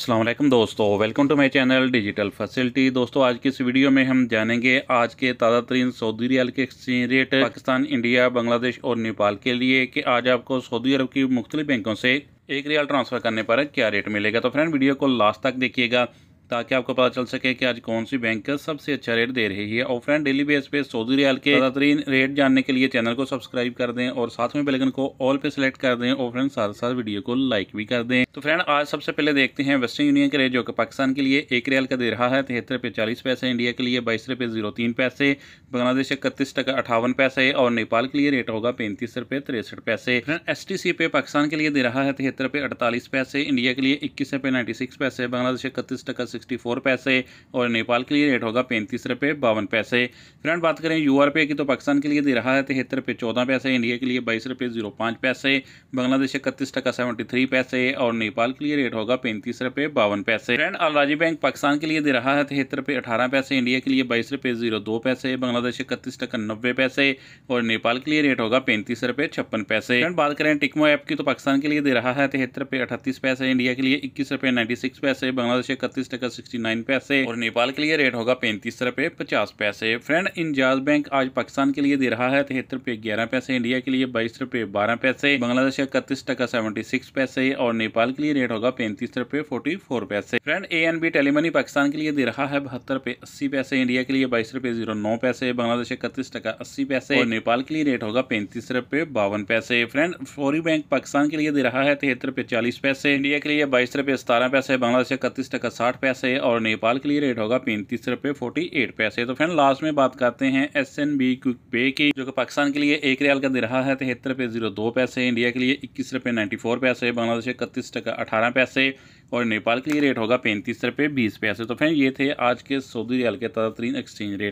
अस्सलाम वालेकुम दोस्तों, welcome to my channel digital facility. दोस्तों, आज की इस वीडियो में हम जानेंगे आज के ताज़ा तरीन सऊदी रियाल के exchange rate Pakistan, India, Bangladesh और नेपाल के लिए कि आज आपको सऊदी अरब की मुख्तलिफ बैंकों से एक रियाल ट्रांसफ़र करने पर क्या रेट मिलेगा। तो फ्रेंड, वीडियो को लास्ट तक देखिएगा ताकि आपको पता चल सके कि आज कौन सी बैंक सबसे अच्छा रेट दे रही है। और फ्रेंड, डेली बेस पे सऊदी रियाल के ताज़ा तरीन रेट जानने के लिए चैनल को सब्सक्राइब कर दें और साथ में बेल आइकन को ऑल पे सेलेक्ट कर दें और फ्रेंड साथ साथ वीडियो को लाइक भी कर दें। तो फ्रेंड, आज सबसे पहले देखते हैं वेस्टर्न यूनियन के रेट, जो कि पाकिस्तान के लिए एक रियाल का दे रहा है 73 रुपये 40 पैसे, इंडिया के लिए 22 रुपये 03 पैसे, बांग्लादेश 31 टका 58 पैसे और नेपाल के लिए रेट होगा 35 रुपये 63 पैसे। फ्रेंड, STC पे पाकिस्तान के लिए दे रहा है 73 रुपये 48 पैसे, इंडिया के लिए 21 रुपये 96 पैसे, बांग्लादेश 31 टका 64 पैसे और नेपाल के लिए रेट होगा 35 रुपये 52 पैसे। फ्रेंड, बात करें URP की तो पाकिस्तान के लिए दे रहा है 73 रुपये 14 पैसे, इंडिया के लिए 22 रुपये 05 पैसे, बांग्लादेश 31 टका 73 पैसे और नेपाल के लिए रेट होगा 35 रुपये 52 पैसे। फ्रेंड, अल-राजी बैंक पाकिस्तान के लिए दे रहा है 73 रुपये 18 पैसे, इंडिया के लिए 22 रुपये 02 पैसे, बांग्लादेश 31 टका 90 पैसे और नेपाल के लिए रेट होगा 35 रुपये 56 पैसे। फ्रेंड, बात करें टिकमो ऐप की तो पाकिस्तान के लिए दे रहा है 73 रुपये 38 पैसे, इंडिया के लिए 21 रुपये 96 पैसे, बांग्लादेश 31 टका 69 पैसे और नेपाल के लिए रेट होगा 35 रुपये 50 पैसे। फ्रेंड, इंजाज बैंक आज पाकिस्तान के लिए दे रहा है 73 रुपये 11 पैसे, इंडिया के लिए 22 रुपये 12 पैसे, बांग्लादेश 31 टका 76 पैसे और नेपाल के लिए रेट होगा 35 रुपये 44 पैसे। फ्रेंड, ANB टेलीमनी पाकिस्तान के लिए दे रहा है 72 रुपये 80 पैसे, इंडिया के लिए 22 रुपये 09 पैसे, बांग्लादेश 31 टका 80 पैसे और नेपाल के लिए रेट होगा 35 रुपये 52 पैसे। फ्रेंड, फौरी बैंक पाकिस्तान के लिए दे रहा है 73 रुपये 40 पैसे, इंडिया के लिए 22 रुपये 17 पैसे, बांग्लादेश 31 टका 60 पैसे और नेपाल के लिए रेट होगा 35 रुपये 48 पैसे। तो फ्रेंड, लास्ट में बात करते हैं SNB क्विक पे की, जो कि पाकिस्तान के लिए एक रियाल का दे रहा है 73 रुपये 02 पैसे, इंडिया के लिए 21 रुपये 94 पैसे, बांग्लादेश 31 टका 18 पैसे और नेपाल के लिए रेट होगा 35 रुपये 20 पैसे। तो फ्रेंड, ये थे आज के सऊदी रियाल के ताज़ा तरीन एक्सचेंज रेट।